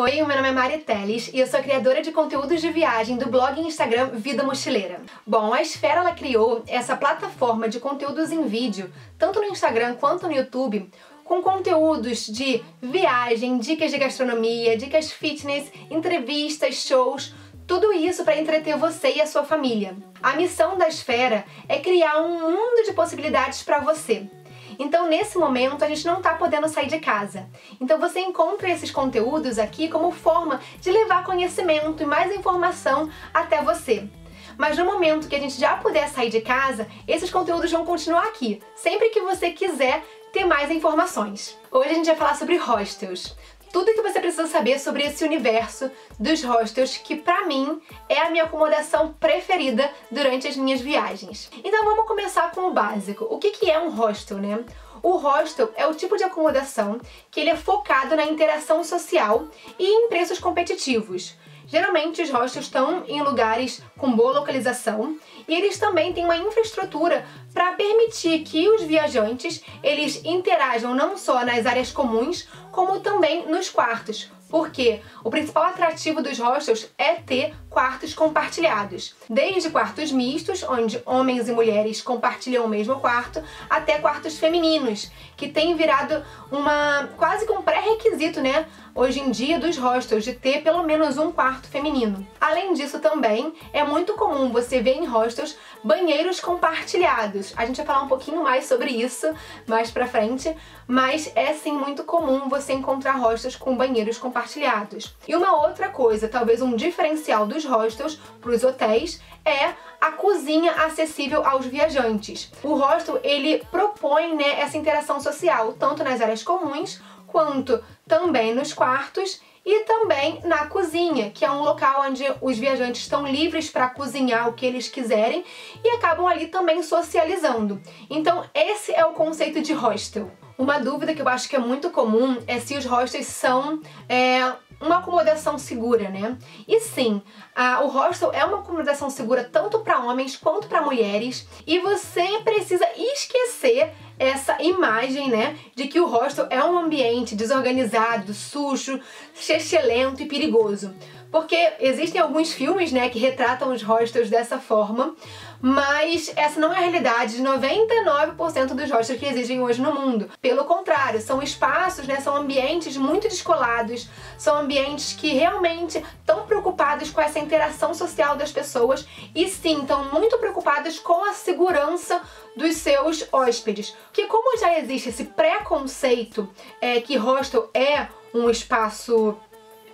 Oi, meu nome é Mari Teles e eu sou criadora de conteúdos de viagem do blog e Instagram Vida Mochileira. Bom, a Esfera ela criou essa plataforma de conteúdos em vídeo, tanto no Instagram quanto no YouTube, com conteúdos de viagem, dicas de gastronomia, dicas fitness, entrevistas, shows, tudo isso para entreter você e a sua família. A missão da Esfera é criar um mundo de possibilidades para você. Então, nesse momento, a gente não tá podendo sair de casa. Então, você encontra esses conteúdos aqui como forma de levar conhecimento e mais informação até você. Mas no momento que a gente já puder sair de casa, esses conteúdos vão continuar aqui, sempre que você quiser ter mais informações. Hoje a gente vai falar sobre hostels. Tudo que você precisa saber sobre esse universo dos hostels, que pra mim é a minha acomodação preferida durante as minhas viagens. Então vamos começar com o básico. O que é um hostel, né? O hostel é o tipo de acomodação que ele é focado na interação social e em preços competitivos. Geralmente os hostels estão em lugares com boa localização e eles também têm uma infraestrutura para permitir que os viajantes eles interajam não só nas áreas comuns, como também nos quartos. Porque o principal atrativo dos hostels é ter quartos compartilhados. Desde quartos mistos, onde homens e mulheres compartilham o mesmo quarto, até quartos femininos, que tem virado quase que um pré-requisito, né? Hoje em dia dos hostels, de ter pelo menos um quarto feminino. Além disso também, é muito comum você ver em hostels banheiros compartilhados. A gente vai falar um pouquinho mais sobre isso mais pra frente, mas é sim muito comum você encontrar hostels com banheiros compartilhados. E uma outra coisa, talvez um diferencial dos hostels para os hotéis, é a cozinha acessível aos viajantes. O hostel, ele propõe, né, essa interação social, tanto nas áreas comuns, quanto também nos quartos e também na cozinha, que é um local onde os viajantes estão livres para cozinhar o que eles quiserem e acabam ali também socializando. Então esse é o conceito de hostel. Uma dúvida que eu acho que é muito comum é se os hostels são uma acomodação segura, né? E sim, o hostel é uma acomodação segura tanto para homens quanto para mulheres, e você precisa esquecer essa imagem, né, de que o hostel é um ambiente desorganizado, sujo, chechelento e perigoso. Porque existem alguns filmes, né, que retratam os hostels dessa forma, mas essa não é a realidade de 99% dos hostels que existem hoje no mundo. Pelo contrário, são espaços, né, são ambientes muito descolados, são ambientes que realmente estão preocupados com essa interação social das pessoas e sim, estão muito preocupados com a segurança dos seus hóspedes. Porque como já existe esse preconceito que hostel é um espaço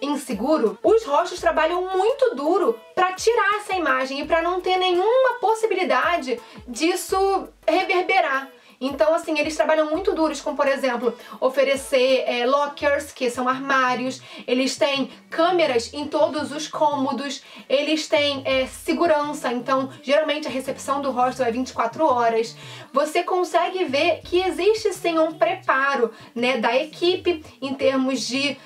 inseguro, os hostels trabalham muito duro para tirar essa imagem e para não ter nenhuma possibilidade disso reverberar. Então, assim, eles trabalham muito duros com, por exemplo, oferecer lockers, que são armários, eles têm câmeras em todos os cômodos, eles têm segurança, então, geralmente a recepção do hostel é 24 horas. Você consegue ver que existe, sim, um preparo, né, da equipe em termos de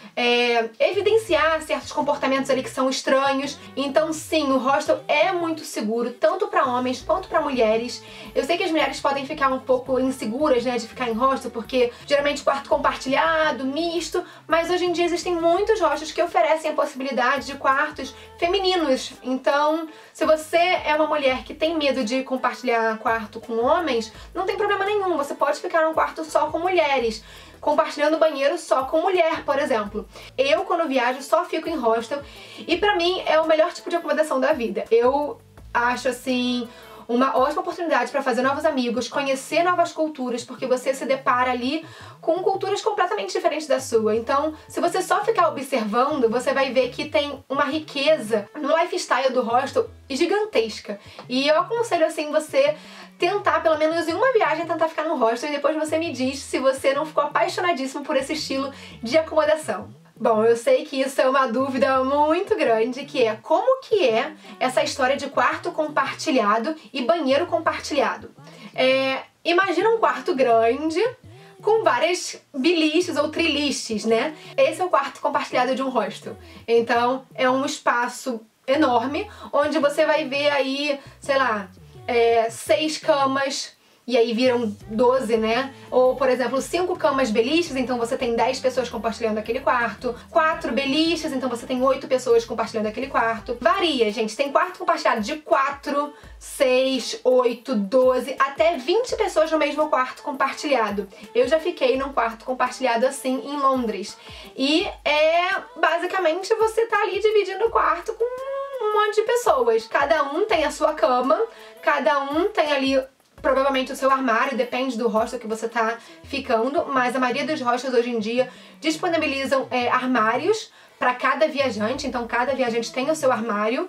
evidenciar certos comportamentos ali que são estranhos. Então, sim, o hostel é muito seguro, tanto para homens quanto para mulheres. Eu sei que as mulheres podem ficar um pouco inseguras, né, de ficar em hostel, porque geralmente quarto compartilhado, misto, mas hoje em dia existem muitos hostels que oferecem a possibilidade de quartos femininos. Então, se você é uma mulher que tem medo de compartilhar quarto com homens, não tem problema nenhum, você pode ficar num quarto só com mulheres, compartilhando banheiro só com mulher, por exemplo. Eu, quando viajo, só fico em hostel e pra mim é o melhor tipo de acomodação da vida. Eu acho, assim, uma ótima oportunidade para fazer novos amigos, conhecer novas culturas, porque você se depara ali com culturas completamente diferentes da sua. Então, se você só ficar observando, você vai ver que tem uma riqueza no lifestyle do hostel gigantesca. E eu aconselho, assim, você tentar, pelo menos em uma viagem, tentar ficar no hostel e depois você me diz se você não ficou apaixonadíssimo por esse estilo de acomodação. Bom, eu sei que isso é uma dúvida muito grande, que é como que é essa história de quarto compartilhado e banheiro compartilhado. Imagina um quarto grande com várias biliches ou triliches, né? Esse é o quarto compartilhado de um hostel. Então, é um espaço enorme, onde você vai ver aí, sei lá, 6 camas, e aí viram 12, né? Ou, por exemplo, 5 camas beliches, então você tem 10 pessoas compartilhando aquele quarto. 4 beliches, então você tem 8 pessoas compartilhando aquele quarto. Varia, gente. Tem quarto compartilhado de 4, 6, 8, 12, até 20 pessoas no mesmo quarto compartilhado. Eu já fiquei num quarto compartilhado assim em Londres. E basicamente você tá ali dividindo o quarto com um monte de pessoas. Cada um tem a sua cama, cada um tem ali provavelmente o seu armário, depende do hostel que você tá ficando, mas a maioria dos hostels hoje em dia disponibilizam armários para cada viajante, então cada viajante tem o seu armário.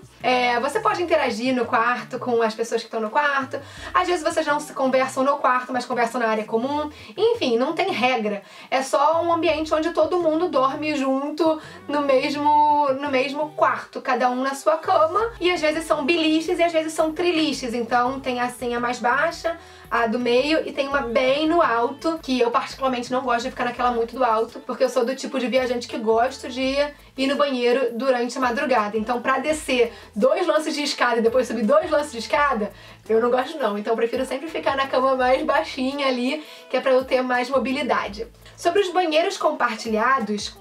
Você pode interagir no quarto com as pessoas que estão no quarto. Às vezes vocês não se conversam no quarto, mas conversam na área comum. Enfim, não tem regra. É só um ambiente onde todo mundo dorme junto no mesmo quarto, cada um na sua cama. E às vezes são biliches e às vezes são triliches. Então tem a senha mais baixa, a do meio, e tem uma bem no alto, que eu particularmente não gosto de ficar naquela muito do alto, porque eu sou do tipo de viajante que gosto de ir no banheiro durante a madrugada. Então pra descer 2 lances de escada e depois subir 2 lances de escada, eu não gosto não. Então eu prefiro sempre ficar na cama mais baixinha ali, que é pra eu ter mais mobilidade. Sobre os banheiros compartilhados,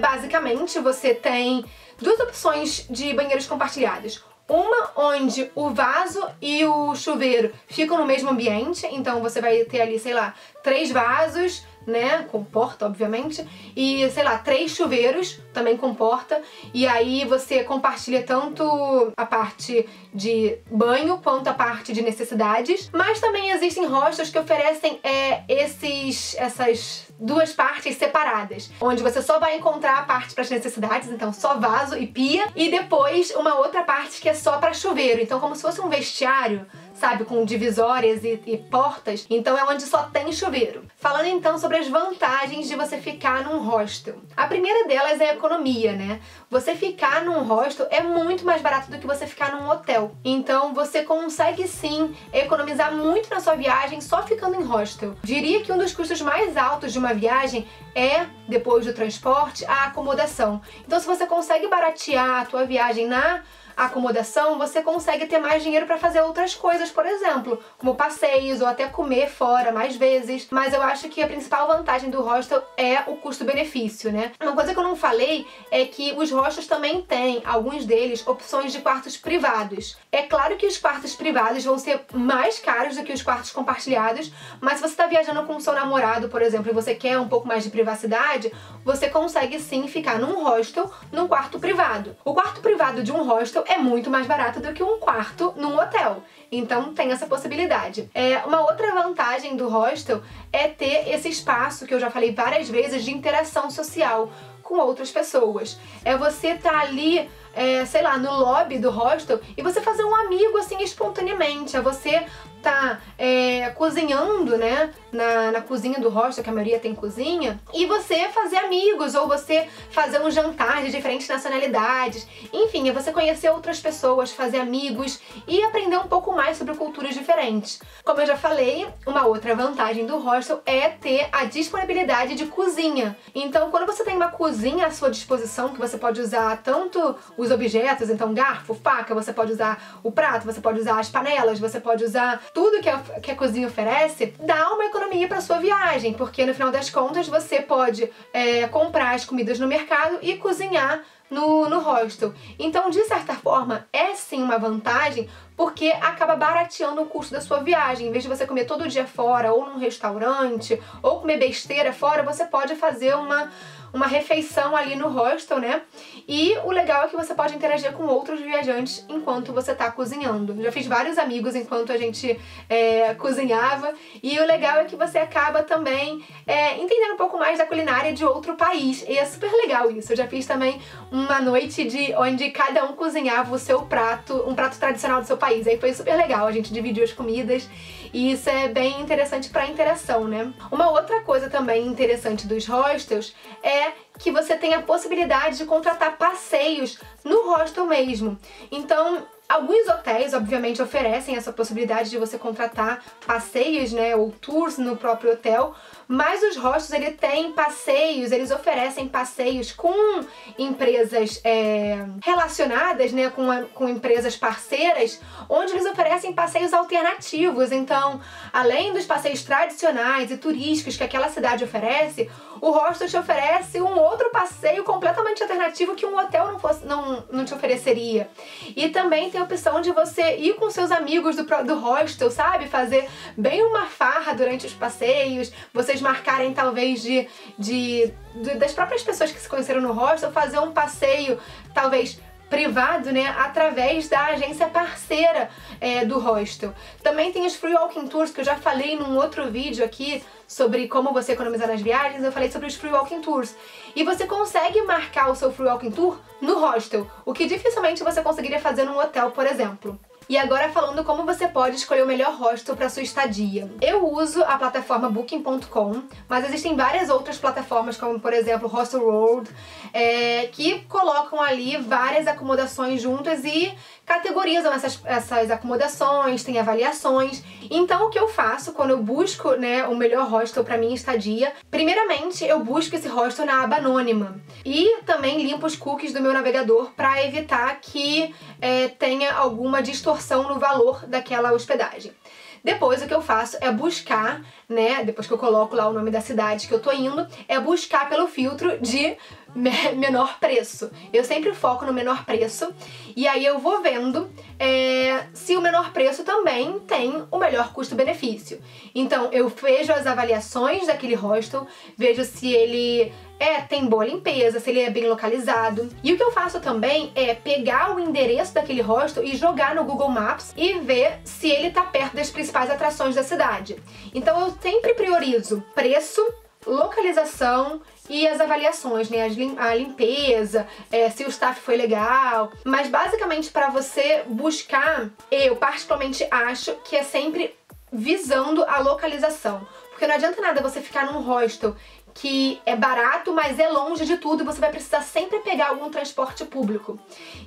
basicamente você tem 2 opções de banheiros compartilhados. Uma onde o vaso e o chuveiro ficam no mesmo ambiente, então você vai ter ali, sei lá, 3 vasos, né, com porta, obviamente, e, sei lá, 3 chuveiros, também com porta, e aí você compartilha tanto a parte de banho quanto a parte de necessidades, mas também existem hostels que oferecem essas 2 partes separadas, onde você só vai encontrar a parte para as necessidades, então só vaso e pia, e depois uma outra parte que é só para chuveiro, então como se fosse um vestiário, sabe, com divisórias e portas, então é onde só tem chuveiro. Falando então sobre as vantagens de você ficar num hostel. A primeira delas é a economia, né? Você ficar num hostel é muito mais barato do que você ficar num hotel. Então você consegue sim economizar muito na sua viagem só ficando em hostel. Diria que um dos custos mais altos de uma viagem é, depois do transporte, a acomodação. Então se você consegue baratear a tua viagem na acomodação, você consegue ter mais dinheiro para fazer outras coisas, por exemplo, como passeios ou até comer fora mais vezes. Mas eu acho que a principal vantagem do hostel é o custo-benefício, né? Uma coisa que eu não falei é que os hostels também têm, alguns deles, opções de quartos privados. É claro que os quartos privados vão ser mais caros do que os quartos compartilhados, mas se você está viajando com o seu namorado, por exemplo, e você quer um pouco mais de privacidade, você consegue sim ficar num hostel, num quarto privado. O quarto privado de um hostel é muito mais barato do que um quarto num hotel. Então tem essa possibilidade. Uma outra vantagem do hostel é ter esse espaço, que eu já falei várias vezes, de interação social com outras pessoas. É você estar ali, sei lá, no lobby do hostel e você fazer um amigo assim espontaneamente. É você tá cozinhando, né, na cozinha do hostel, que a maioria tem cozinha, e você fazer amigos, ou você fazer um jantar de diferentes nacionalidades. Enfim, é você conhecer outras pessoas, fazer amigos e aprender um pouco mais sobre culturas diferentes. Como eu já falei, uma outra vantagem do hostel é ter a disponibilidade de cozinha. Então, quando você tem uma cozinha à sua disposição, que você pode usar tanto os objetos, então garfo, faca, você pode usar o prato, você pode usar as panelas, você pode usar tudo que a cozinha oferece, dá uma economia para sua viagem, porque no final das contas você pode comprar as comidas no mercado e cozinhar no hostel. Então, de certa forma, é sim uma vantagem, porque acaba barateando o custo da sua viagem. Em vez de você comer todo dia fora, ou num restaurante, ou comer besteira fora, você pode fazer uma refeição ali no hostel, né? E o legal é que você pode interagir com outros viajantes enquanto você tá cozinhando. Já fiz vários amigos enquanto a gente cozinhava, e o legal é que você acaba também entendendo um pouco mais da culinária de outro país, e é super legal isso. Eu já fiz também uma noite onde cada um cozinhava o seu prato, um prato tradicional do seu país, aí foi super legal, a gente dividiu as comidas, e isso é bem interessante pra interação, né? Uma outra coisa também interessante dos hostels é que você tem a possibilidade de contratar passeios no hostel mesmo. Então, Alguns hotéis, obviamente, oferecem essa possibilidade de você contratar passeios, né, ou tours no próprio hotel, mas os hostels, ele tem passeios, eles oferecem passeios com empresas relacionadas, né, com empresas parceiras, onde eles oferecem passeios alternativos. Então, além dos passeios tradicionais e turísticos que aquela cidade oferece, o hostel te oferece um outro passeio completamente alternativo que um hotel não te ofereceria. E também tem a opção de você ir com seus amigos do hostel, sabe? Fazer bem uma farra durante os passeios, vocês marcarem talvez das próprias pessoas que se conheceram no hostel, fazer um passeio talvez privado, né, através da agência parceira do hostel. Também tem os Free Walking Tours, que eu já falei num outro vídeo aqui sobre como você economizar nas viagens. Eu falei sobre os Free Walking Tours. E você consegue marcar o seu Free Walking Tour no hostel, o que dificilmente você conseguiria fazer num hotel, por exemplo. E agora falando como você pode escolher o melhor hostel para sua estadia. Eu uso a plataforma Booking.com, mas existem várias outras plataformas, como por exemplo Hostelworld, que colocam ali várias acomodações juntas e categorizam essas acomodações, tem avaliações. Então o que eu faço quando eu busco, né, o melhor hostel para minha estadia, primeiramente eu busco esse hostel na aba anônima e também limpo os cookies do meu navegador para evitar que tenha alguma distorção no valor daquela hospedagem. Depois o que eu faço é buscar, né, depois que eu coloco lá o nome da cidade que eu tô indo, é buscar pelo filtro de menor preço. Eu sempre foco no menor preço e aí eu vou vendo se o menor preço também tem o melhor custo-benefício. Então eu vejo as avaliações daquele hostel, vejo se ele tem boa limpeza, se ele é bem localizado. E o que eu faço também é pegar o endereço daquele hostel e jogar no Google Maps e ver se ele tá perto das principais atrações da cidade. Então eu sempre priorizo preço, localização e as avaliações, né? A limpeza, se o staff foi legal. Mas basicamente para você buscar, eu particularmente acho que é sempre visando a localização. Porque não adianta nada você ficar num hostel que é barato, mas é longe de tudo e você vai precisar sempre pegar algum transporte público.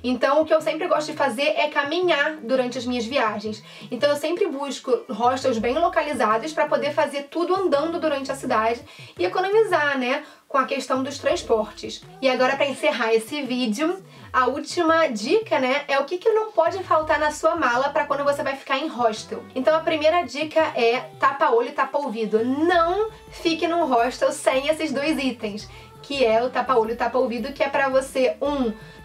Então o que eu sempre gosto de fazer é caminhar durante as minhas viagens. Então eu sempre busco hostels bem localizados para poder fazer tudo andando durante a cidade e economizar, né, com a questão dos transportes. E agora, para encerrar esse vídeo, a última dica, né, é o que não pode faltar na sua mala para quando você vai ficar em hostel. Então a primeira dica é tapa-olho e tapa-ouvido. Não fique num hostel sem esses dois itens, que é o tapa-olho e tapa-ouvido, que é pra você,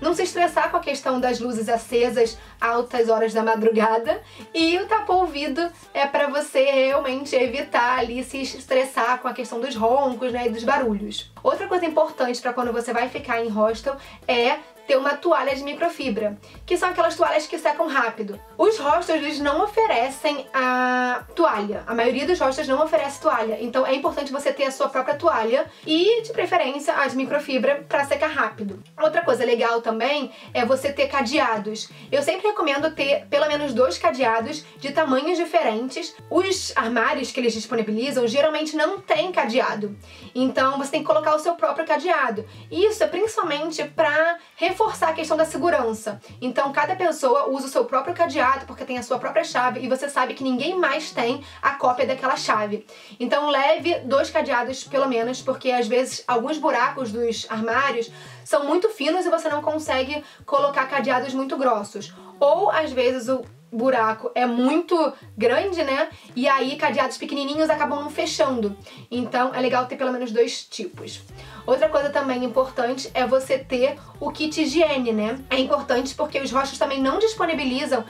não se estressar com a questão das luzes acesas a altas horas da madrugada, e o tapa-ouvido é pra você realmente evitar ali se estressar com a questão dos roncos, né, e dos barulhos. Outra coisa importante pra quando você vai ficar em hostel é ter uma toalha de microfibra, que são aquelas toalhas que secam rápido. Os hostels, eles não oferecem a toalha. A maioria dos hostels não oferece toalha. Então é importante você ter a sua própria toalha e, de preferência, a de microfibra para secar rápido. Outra coisa legal também é você ter cadeados. Eu sempre recomendo ter pelo menos 2 cadeados de tamanhos diferentes. Os armários que eles disponibilizam geralmente não tem cadeado. Então você tem que colocar o seu próprio cadeado. Isso é principalmente para reforçar a questão da segurança. Então cada pessoa usa o seu próprio cadeado porque tem a sua própria chave e você sabe que ninguém mais tem a cópia daquela chave. Então leve 2 cadeados pelo menos, porque às vezes alguns buracos dos armários são muito finos e você não consegue colocar cadeados muito grossos. Ou às vezes o buraco é muito grande, né? E aí cadeados pequenininhos acabam não fechando. Então é legal ter pelo menos 2 tipos. Outra coisa também importante é você ter o kit higiene, né? É importante porque os hostels também não disponibilizam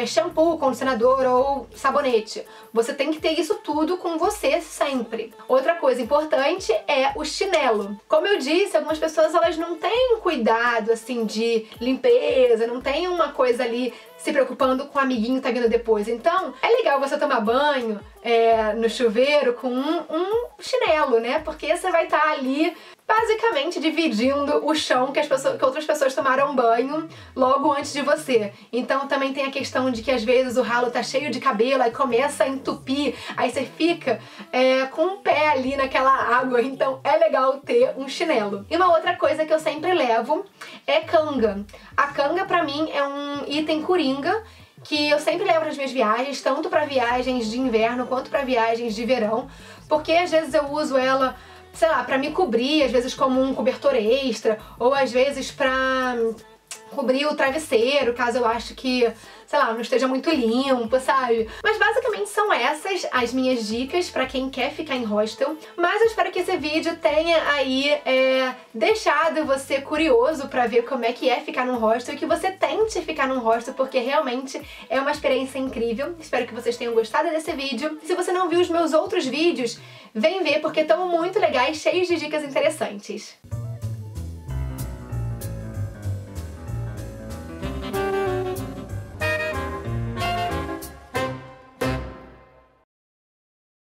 shampoo, condicionador ou sabonete. Você tem que ter isso tudo com você sempre. Outra coisa importante é o chinelo. Como eu disse, algumas pessoas elas não têm cuidado assim de limpeza, não tem uma coisa ali se preocupando com o amiguinho que tá vindo depois. Então, é legal você tomar banho no chuveiro com um chinelo, né? Porque você vai estar ali basicamente dividindo o chão que outras pessoas tomaram banho logo antes de você. Então também tem a questão de que às vezes o ralo tá cheio de cabelo, aí começa a entupir, aí você fica com o pé ali naquela água, então é legal ter um chinelo. E uma outra coisa que eu sempre levo é canga. A canga pra mim é um item coringa que eu sempre levo nas minhas viagens, tanto pra viagens de inverno quanto pra viagens de verão, porque às vezes eu uso ela, sei lá, pra me cobrir, às vezes como um cobertor extra, ou às vezes pra cobrir o travesseiro, caso eu acho que, sei lá, não esteja muito limpo, sabe? Mas basicamente são essas as minhas dicas pra quem quer ficar em hostel. Mas eu espero que esse vídeo tenha aí deixado você curioso pra ver como é que é ficar num hostel e que você tente ficar num hostel, porque realmente é uma experiência incrível. Espero que vocês tenham gostado desse vídeo. E se você não viu os meus outros vídeos, vem ver porque estão muito legais, cheios de dicas interessantes.